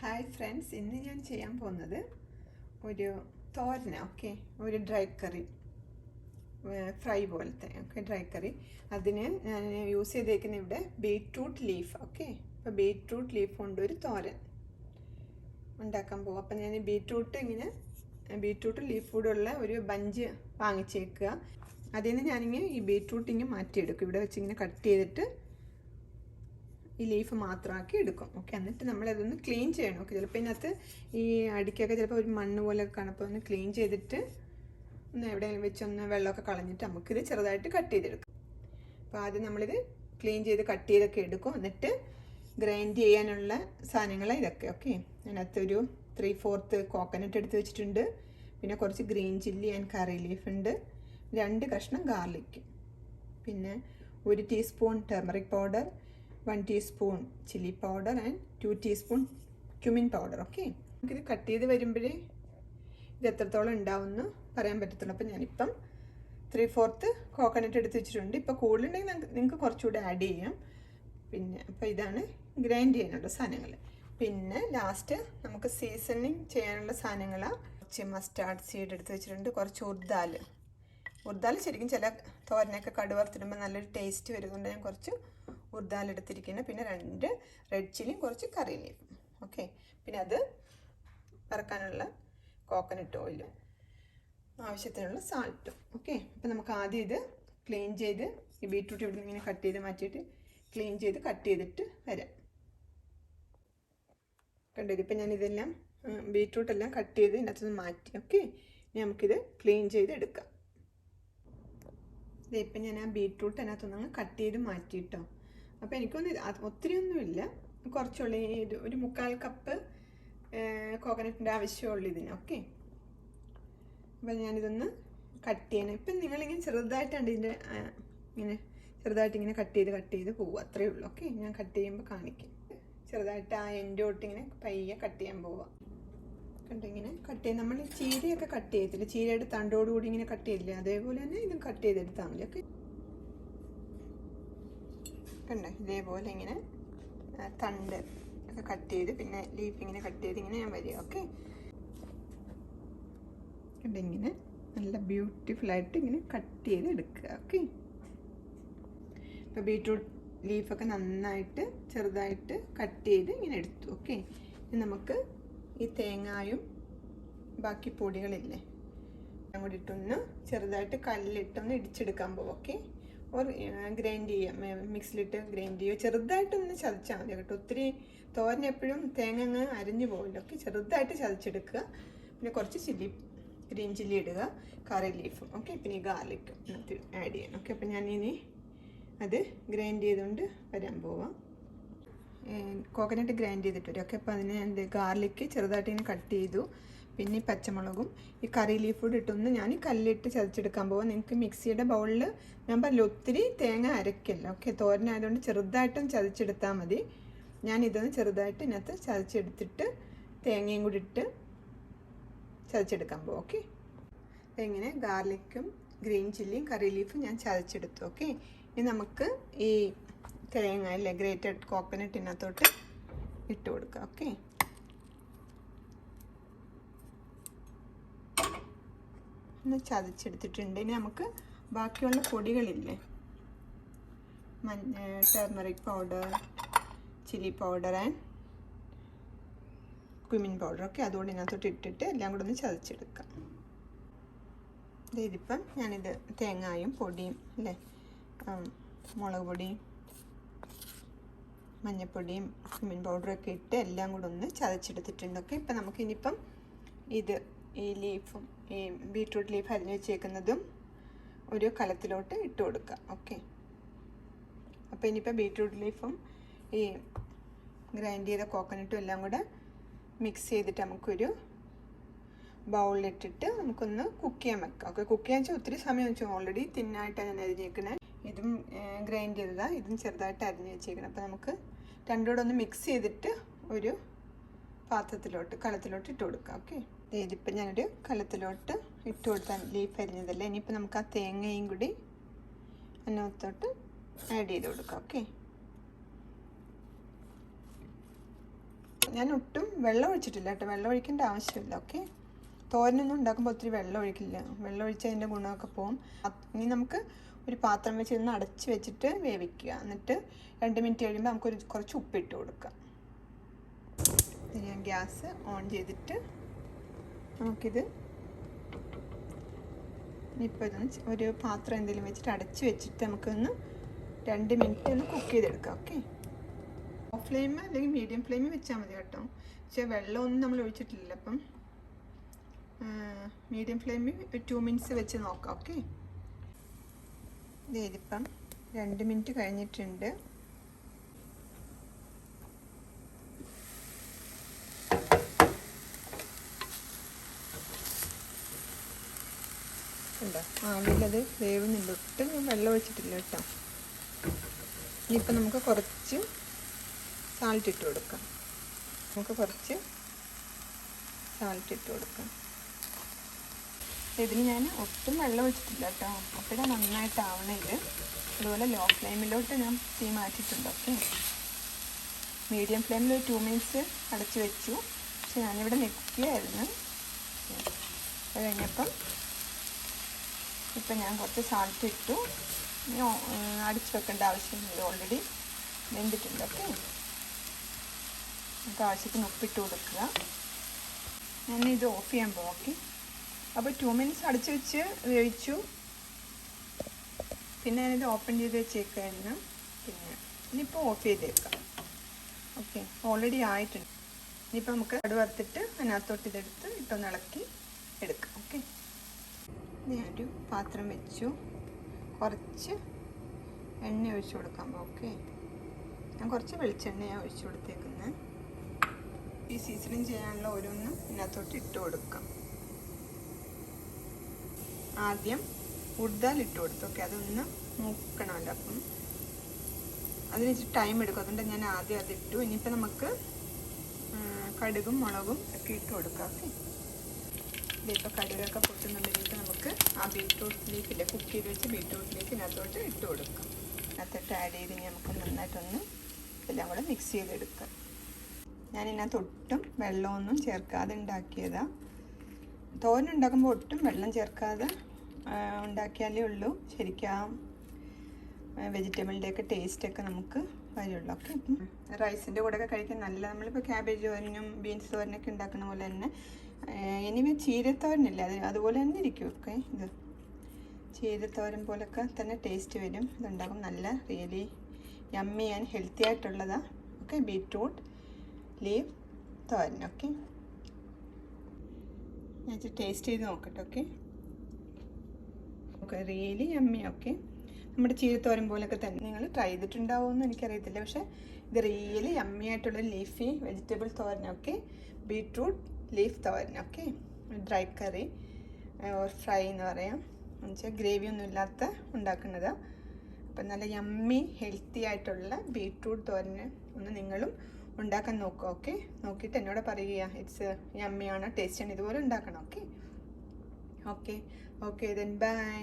Hi friends, ഇന്ന് ഞാൻ ചെയ്യാൻ പോകുന്നത് ഒരു തോരന. ഓക്കെ, ഒരു ഡ്രൈ കറി, ഫ്രൈ പോലത്തെ. ഓക്കെ, ഡ്രൈ കറി. അതിന് ഞാൻ യൂസ് ചെയ്തേക്കുന്ന ഇവിടെ ബീറ്റ്റൂട്ട് ലീഫ്. ഓക്കെ, അപ്പോൾ ബീറ്റ്റൂട്ട് ലീഫ് കൊണ്ട് ഒരു തോരൻ ഉണ്ടാക്കാൻ പോകും. അപ്പം ഞാൻ ബീറ്റ്റൂട്ട് ലീഫ് കൂടെയുള്ള ഒരു ബഞ്ച് വാങ്ങിച്ചേക്കുക. അതിൽ നിന്ന് ഞാനിങ്ങനെ ഈ ബീറ്റ്റൂട്ട് ഇങ്ങനെ മാറ്റിയെടുക്കും. ഇവിടെ വെച്ച് ഇങ്ങനെ കട്ട് ചെയ്തിട്ട് ഈ ലീഫ് മാത്രമാക്കി എടുക്കും. ഓക്കെ, എന്നിട്ട് നമ്മളതൊന്ന് ക്ലീൻ ചെയ്യണം. ഓക്കെ, ചിലപ്പോൾ ഇതിനകത്ത് ഈ അടിക്കൊക്കെ ചിലപ്പോൾ ഒരു മണ്ണ് പോലെ കാണപ്പോൾ ഒന്ന് ക്ലീൻ ചെയ്തിട്ട് ഒന്ന് എവിടെയെങ്കിലും വെച്ചൊന്ന് വെള്ളമൊക്കെ കളഞ്ഞിട്ട് നമുക്കിത് ചെറുതായിട്ട് കട്ട് ചെയ്തെടുക്കാം. അപ്പോൾ ആദ്യം നമ്മളിത് ക്ലീൻ ചെയ്ത് കട്ട് ചെയ്തൊക്കെ എടുക്കും. എന്നിട്ട് ഗ്രൈൻഡ് ചെയ്യാനുള്ള സാധനങ്ങൾ ഇതൊക്കെ. ഓക്കെ, അതിനകത്തൊരു 3/4 കോക്കനട്ട് എടുത്ത് വെച്ചിട്ടുണ്ട്. പിന്നെ കുറച്ച് green chilli and curry leaf ഉണ്ട്. 2 കഷ്ണം ഗാർലിക്, പിന്നെ 1 teaspoon turmeric powder, 1 teaspoon chilli powder and 2 teaspoon cumin powder. Okay, നമുക്കിത് കട്ട് ചെയ്ത് വരുമ്പോഴേ ഇത് എത്രത്തോളം ഉണ്ടാവുമെന്ന് പറയാൻ പറ്റത്തുള്ളൂ. അപ്പോൾ ഞാനിപ്പം 3/4 കോക്കനട്ട് എടുത്ത് വെച്ചിട്ടുണ്ട്. ഇപ്പോൾ കൂടുതലുണ്ടെങ്കിൽ നിങ്ങൾക്ക് കുറച്ചുകൂടെ ആഡ് ചെയ്യാം. പിന്നെ അപ്പോൾ ഇതാണ് ഗ്രൈൻഡ് ചെയ്യാനുള്ള സാധനങ്ങൾ. പിന്നെ ലാസ്റ്റ് നമുക്ക് സീസണിങ് ചെയ്യാനുള്ള സാധനങ്ങളാണ്. കുറച്ച് മസ്റ്റാർഡ് സീഡ് എടുത്ത് വെച്ചിട്ടുണ്ട്, കുറച്ച് ഉർദാൽ ശരിക്കും ചില തോരനൊക്കെ കടുവറുത്തിടുമ്പോൾ നല്ലൊരു ടേസ്റ്റ് വരുന്നുണ്ട്. ഞാൻ കുറച്ച് ഉർദാൽ എടുത്തിരിക്കുന്നത്. പിന്നെ 2 റെഡ് ചില്ലിയും കുറച്ച് കറി ലീഫും. ഓക്കെ, പിന്നെ അത് വറക്കാനുള്ള കോക്കനട്ട് ഓയിലും ആവശ്യത്തിനുള്ള സാൾട്ടും. ഓക്കെ, അപ്പോൾ നമുക്ക് ആദ്യം ഇത് ക്ലീൻ ചെയ്ത് ഈ ബീറ്റ്റൂട്ട് ഇവിടെ നിന്ന് ഇങ്ങനെ കട്ട് ചെയ്ത് മാറ്റിയിട്ട് ക്ലീൻ ചെയ്ത് കട്ട് ചെയ്തിട്ട് വരാം. കണ്ടോ, ഇതിപ്പോൾ ഞാനിതെല്ലാം ബീറ്റ്റൂട്ടെല്ലാം കട്ട് ചെയ്ത് ഇതിനകത്തുനിന്ന് മാറ്റി. ഓക്കെ, ഇനി നമുക്കിത് ക്ലീൻ ചെയ്ത് എടുക്കാം. ഇപ്പം ഞാൻ ആ ബീറ്റ്റൂട്ട് അതിനകത്തൊന്ന് കട്ട് ചെയ്ത് മാറ്റിയിട്ടോ. അപ്പോൾ എനിക്കൊന്നും ഒത്തിരി ഒന്നുമില്ല, കുറച്ചുള്ള ഒരു 1/4 കപ്പ് കോക്കനട്ടിൻ്റെ ആവശ്യമുള്ളൂ ഇതിന്. ഓക്കെ, അപ്പോൾ ഞാനിതൊന്ന് കട്ട് ചെയ്യണം. ഇപ്പം നിങ്ങളിങ്ങനെ ചെറുതായിട്ടാണ് ഇതിൻ്റെ ചെറുതായിട്ട് ഇങ്ങനെ കട്ട് ചെയ്ത് പോവുക, അത്രയേ ഉള്ളൂ. ഓക്കെ, ഞാൻ കട്ട് ചെയ്യുമ്പോൾ കാണിക്കും. ചെറുതായിട്ട് ആ എൻ്റെ തൊട്ട് ഇങ്ങനെ പയ്യെ കട്ട് ചെയ്യാൻ പോവുക. കണ്ടോ, ഇങ്ങനെ കട്ട് ചെയ്ത് നമ്മൾ ചീരയൊക്കെ കട്ട് ചെയ്യത്തില്ല, ചീരയുടെ തണ്ടോടുകൂടി ഇങ്ങനെ കട്ട് ചെയ്തില്ലേ, അതേപോലെ തന്നെ ഇതും കട്ട് ചെയ്തെടുത്താൽ മതി. ഓക്കെ, കണ്ടോ, ഇതേപോലെ ഇങ്ങനെ തണ്ട് ഒക്കെ കട്ട് ചെയ്ത് പിന്നെ ലീഫ് ഇങ്ങനെ കട്ട് ചെയ്ത് ഇങ്ങനെ ഞാൻ വരിക. ഓക്കെ, കണ്ടോ, ഇങ്ങനെ നല്ല ബ്യൂട്ടിഫുള്ളായിട്ട് ഇങ്ങനെ കട്ട് ചെയ്ത് എടുക്കുക. ഓക്കെ, ഇപ്പോൾ ബീറ്റ്റൂട്ട് ലീഫൊക്കെ നന്നായിട്ട് ചെറുതായിട്ട് കട്ട് ചെയ്ത് ഇങ്ങനെ എടുത്തു. ഓക്കെ, ഇനി നമുക്ക് ഈ തേങ്ങായും ബാക്കി പൊടികളില്ലേ എല്ലാം കൂടി ഇട്ടൊന്ന് ചെറുതായിട്ട് കല്ലിട്ടൊന്ന് ഇടിച്ചെടുക്കാൻ പോകും. ഓക്കെ, ഗ്രൈൻഡ് ചെയ്യാം, മിക്സിലിട്ട് ഗ്രൈൻഡ് ചെയ്യുക. ചെറുതായിട്ടൊന്ന് ചതച്ചാൽ മതി കേട്ടോ. ഒത്തിരി തോരൻ എപ്പോഴും തേങ്ങ അങ്ങ് അരിഞ്ഞു പോകില്ല. ഓക്കെ, ചെറുതായിട്ട് ചതച്ചെടുക്കുക. പിന്നെ കുറച്ച് ഗ്രീൻ ചില്ലി ഇടുക, കറി ലീഫും. ഓക്കെ, പിന്നെ ഈ ഗാർലിക്കും ആഡ് ചെയ്യണം. ഓക്കെ, അപ്പോൾ ഞാനിനി അത് ഗ്രൈൻഡ് ചെയ്തുകൊണ്ട് വരാൻ പോവാം. കോക്കനട്ട് ഗ്രൈൻഡ് ചെയ്തിട്ട് വരും. ഓക്കെ, അപ്പോൾ അതിന് ഞാൻ ഗാർലിക്ക് ചെറുതായിട്ട് ഇങ്ങനെ കട്ട് ചെയ്തു. പിന്നെ ഈ പച്ചമുളകും ഈ കറി ലീഫ് കൂടി ഇട്ടൊന്ന് ഞാൻ കല്ലിട്ട് ചതച്ചെടുക്കാൻ പോവാം. നിങ്ങൾക്ക് മിക്സിയുടെ ബൗളിൽ ഞാൻ പറഞ്ഞില്ല ഒത്തിരി തേങ്ങ അരക്കില്ല. ഓക്കെ, തോരനായതുകൊണ്ട് ചെറുതായിട്ടൊന്ന് ചതച്ചെടുത്താൽ മതി. ഞാനിതൊന്ന് ചെറുതായിട്ട് ഇതിനകത്ത് ചതച്ചെടുത്തിട്ട് തേങ്ങയും കൂടി ഇട്ട് ചതച്ചെടുക്കാൻ പോവാം. ഓക്കെ, ഇങ്ങനെ ഗാർലിക്കും ഗ്രീൻ ചില്ലിയും കറി ലീഫും ഞാൻ ചതച്ചെടുത്തു. ഓക്കെ, ഇനി നമുക്ക് ഈ തേങ്ങ അല്ലേ ഗ്രേറ്റഡ് കോക്കനട്ടിനകത്തോട്ട് ഇട്ട് കൊടുക്കുക. ഓക്കെ, ഒന്ന് ചതച്ചെടുത്തിട്ടുണ്ട്. ഇനി നമുക്ക് ബാക്കിയുള്ള പൊടികളില്ലേ, turmeric powder, chilli powder and cumin powder. Okay, അതുകൊണ്ട് ഇതിനകത്തോട്ട് ഇട്ടിട്ട് എല്ലാം കൂടെ ഒന്ന് ചതച്ചെടുക്കാം. ഇതിപ്പം ഞാനിത് തേങ്ങായും പൊടിയും അല്ലേ, മുളക് പൊടിയും മഞ്ഞൾപ്പൊടിയും ക്യുമിൻ പൗഡറൊക്കെ ഇട്ട് എല്ലാം കൂടെ ഒന്ന് ചതച്ചെടുത്തിട്ടുണ്ട്. ഓക്കെ, ഇപ്പം നമുക്കിനിയിപ്പം ഈ ലീഫും ഈ ബീറ്റ്റൂട്ട് ലീഫ് അരിഞ്ഞ് വെച്ചേക്കുന്നതും ഒരു കലത്തിലോട്ട് ഇട്ട് കൊടുക്കാം. ഓക്കെ, അപ്പോൾ ഇനിയിപ്പോൾ ബീറ്റ്റൂട്ട് ലീഫും ഈ ഗ്രൈൻഡ് ചെയ്ത കോക്കനട്ടും എല്ലാം കൂടെ മിക്സ് ചെയ്തിട്ട് നമുക്കൊരു ബൗളിലിട്ടിട്ട് നമുക്കൊന്ന് കുക്ക് ചെയ്യാൻ വെക്കാം. ഓക്കെ, കുക്ക് ചെയ്യാൻ വെച്ചാൽ ഒത്തിരി സമയം വെച്ചാൽ ഓൾറെഡി തിന്നായിട്ടാണ് ഞാൻ അരിഞ്ഞേക്കണേ. ഇതും ഗ്രൈൻഡ് ചെയ്തതാണ്, ഇതും ചെറുതായിട്ട് അരിഞ്ഞ് വെച്ചേക്കണം. അപ്പോൾ നമുക്ക് രണ്ടുകൂടെ ഒന്ന് മിക്സ് ചെയ്തിട്ട് ഒരു കലത്തിലോട്ട് ഇട്ട് കൊടുക്കാം. ഓക്കെ, ഇതിപ്പോൾ ഞാനൊരു കലത്തിലോട്ട് ഇട്ട് കൊടുത്താൽ ലീഫ് അരിഞ്ഞതല്ലേ. ഇനിയിപ്പോൾ നമുക്ക് ആ തേങ്ങയും കൂടി അതിനകത്തോട്ട് ആഡ് ചെയ്ത് കൊടുക്കാം. ഓക്കെ, ഞാൻ ഒട്ടും വെള്ളം ഒഴിച്ചിട്ടില്ല കേട്ടോ, വെള്ളം ഒഴിക്കേണ്ട ആവശ്യമില്ല. ഓക്കെ, തോരനൊന്നും ഉണ്ടാക്കുമ്പോൾ ഒത്തിരി വെള്ളം ഒഴിക്കില്ല, വെള്ളം ഒഴിച്ചാൽ അതിൻ്റെ ഗുണമൊക്കെ പോകും. ഇനി നമുക്ക് ഒരു പാത്രം വെച്ച് ഒന്ന് അടച്ച് വെച്ചിട്ട് വേവിക്കുക. എന്നിട്ട് 2 മിനിറ്റ് കഴിയുമ്പോൾ നമുക്കൊരു കുറച്ച് ഉപ്പിട്ട് കൊടുക്കാം. ഞാൻ ഗ്യാസ് ഓൺ ചെയ്തിട്ട് നമുക്കിത് ഇപ്പോൾ ഇതൊന്ന് ഒരു പാത്രം എന്തെങ്കിലും വെച്ചിട്ട് അടച്ച് വെച്ചിട്ട് നമുക്കൊന്ന് 2 മിനിറ്റ് ഒന്ന് കുക്ക് ചെയ്തെടുക്കാം. ഓക്കെ, ഓഫ് ഫ്ലെയിം അല്ലെങ്കിൽ മീഡിയം ഫ്ലെയിമിൽ വെച്ചാൽ മതി കേട്ടോ. പക്ഷേ വെള്ളമൊന്നും നമ്മൾ ഒഴിച്ചിട്ടില്ല, അപ്പം മീഡിയം ഫ്ലെയിമിൽ 2 മിനിറ്റ്സ് വെച്ച് നോക്കാം. ഓക്കെ, ഇതിപ്പം 2 മിനിറ്റ് കഴിഞ്ഞിട്ടുണ്ട്. ഉണ്ടോ, ആവിലത് വേവുന്നുണ്ട്, ഒട്ടും ഞാൻ വെള്ളം ഒഴിച്ചിട്ടില്ല കേട്ടോ. ഇനിയിപ്പോൾ നമുക്ക് കുറച്ച് സാൾട്ട് ഇട്ട് കൊടുക്കാം. ഇതിന് ഞാൻ ഒട്ടും വെള്ളം ഒഴിച്ചിട്ടില്ല കേട്ടോ, അപ്പോഴേ നന്നായിട്ട് ആവണത്. അതുപോലെ ലോ ഫ്ലെയിമിലോട്ട് ഞാൻ തീ മാറ്റിയിട്ടുണ്ട്. ഓക്കെ, മീഡിയം ഫ്ലെയിമിൽ 2 മിനിറ്റ്സ് അടച്ച് വെച്ചു. പക്ഷെ ഞാനിവിടെ നിൽക്കുകയായിരുന്നു. അത് കഴിഞ്ഞപ്പം ഇപ്പം ഞാൻ കുറച്ച് സാൾട്ട് ഇട്ടു. ഇനി അടിച്ച് വെക്കേണ്ട ആവശ്യമില്ല, ഓൾറെഡി വെന്തിട്ടുണ്ട്. ഓക്കെ, നമുക്ക് ആവശ്യത്തിന് ഉപ്പിട്ട് കൊടുക്കുക. ഞാനിത് ഓഫ് ചെയ്യാൻ പോകും. ഓക്കെ, അപ്പോൾ 2 മിനിറ്റ്സ് അടച്ച് വെച്ച് വേവിച്ചു. പിന്നെ ഞാനിത് ഓപ്പൺ ചെയ്ത് വെച്ചേക്കായിരുന്നു. പിന്നെ ഇനിയിപ്പോൾ ഓഫ് ചെയ്തേക്കാം. ഓക്കെ, ഓൾറെഡി ആയിട്ടുണ്ട്. ഇനിയിപ്പോൾ നമുക്ക് കടുക് വറുത്തിട്ട് അതിനകത്തോട്ട് ഇതെടുത്ത് ഇട്ടൊന്ന് ഇളക്കി എടുക്കാം. ഓക്കെ, ഞാനൊരു പാത്രം വെച്ചു, കുറച്ച് എണ്ണ ഒഴിച്ചു കൊടുക്കാം. ഓക്കെ, ഞാൻ കുറച്ച് വെളിച്ചെണ്ണയാണ് ഒഴിച്ചു കൊടുത്തേക്കുന്നത്. ഈ സീസണിങ് ചെയ്യാനുള്ള ഓരോന്നും ഇതിനകത്തോട്ട് ഇട്ട് കൊടുക്കാം. ആദ്യം ഉഴുതാൽ ഇട്ട് കൊടുത്തു. ഓക്കെ, അതൊന്ന് മൂക്കണമല്ലോ, അപ്പം അതിന് ഇച്ചിരി ടൈം എടുക്കും, അതുകൊണ്ട് ഞാൻ ആദ്യം അതിട്ടു. ഇനിയിപ്പോൾ നമുക്ക് കടുകും മുളകും ഒക്കെ ഇട്ട് കൊടുക്കാം. ഓക്കെ, ഇതിപ്പോൾ കടുകൊക്കെ പൊട്ടുന്നുണ്ടെങ്കിൽ നമുക്ക് ആ ബീട്രൂട്ട് ലീഫില്ലേ, കുക്ക് ചെയ്ത് വെച്ച് ബീട്രൂട്ട് ലീഫ് ഇതിനകത്തോട്ട് ഇട്ട് കൊടുക്കാം. അതിനകത്തോട്ട് ആഡ് ചെയ്ത് നമുക്ക് നന്നായിട്ടൊന്ന് എല്ലാം കൂടെ മിക്സ് ചെയ്തെടുക്കാം. ഞാനിതിനകത്ത് ഒട്ടും വെള്ളമൊന്നും ചേർക്കാതെ ഉണ്ടാക്കിയതാണ്. തോരൻ ഉണ്ടാക്കുമ്പോൾ ഒട്ടും വെള്ളം ചേർക്കാതെ ഉണ്ടാക്കിയാലേ ഉള്ളൂ ശരിക്കും വെജിറ്റബിളിൻ്റെയൊക്കെ ടേസ്റ്റൊക്കെ നമുക്ക് വരുള്ളൂ. ഓക്കെ, റൈസിൻ്റെ കൂടെയൊക്കെ കഴിക്കാൻ നല്ല, നമ്മളിപ്പോൾ ക്യാബേജ് തോരനും ബീൻസ് തോരനൊക്കെ ഉണ്ടാക്കുന്ന പോലെ തന്നെ. എനിവേ ചീരത്തോരനില്ല, അതുപോലെ തന്നെ ഇരിക്കും. ഓക്കെ, ഇത് ചീരത്തോരൻ പോലൊക്കെ തന്നെ ടേസ്റ്റ് വരും. ഇതുണ്ടാകും നല്ല റിയലി യമ്മി ആൻഡ് ഹെൽത്തി ആയിട്ടുള്ളതാണ്. ഓക്കെ, ബീട്രൂട്ട് ലീഫ് തോരൻ. ഓക്കെ, ഞാൻ ടേസ്റ്റ് ചെയ്ത് നോക്കട്ടെ. Okay, okay, really yummy. Okay, നമ്മുടെ ചീരത്തോരൻ പോലൊക്കെ തന്നെ. നിങ്ങൾ ട്രൈ ചെയ്തിട്ടുണ്ടാവുമെന്ന് എനിക്കറിയത്തില്ല, പക്ഷേ ഇത് റിയലി യമ്മി ആയിട്ടുള്ള ലീഫി വെജിറ്റബിൾ തോരൻ. ഓക്കെ, ബീട്രൂട്ട് ലീഫ് തോരൻ. ഓക്കെ, ഡ്രൈ കറി ഫ്രൈ എന്ന് പറയാം, എന്നുവെച്ചാൽ ഗ്രേവി ഒന്നും ഇല്ലാത്ത ഉണ്ടാക്കുന്നതാണ്. അപ്പം നല്ല യമ്മി ഹെൽത്തി ആയിട്ടുള്ള ബീട്രൂട്ട് തോരന് ഒന്ന് നിങ്ങളും ഉണ്ടാക്കാൻ നോക്കുക. ഓക്കെ, നോക്കിയിട്ട് എന്നോട് പറയുക ഇറ്റ്സ് യമ്മിയാണ്, ടേസ്റ്റാണ്, ഇതുപോലെ ഉണ്ടാക്കണം. Okay, okay, okay, then bye.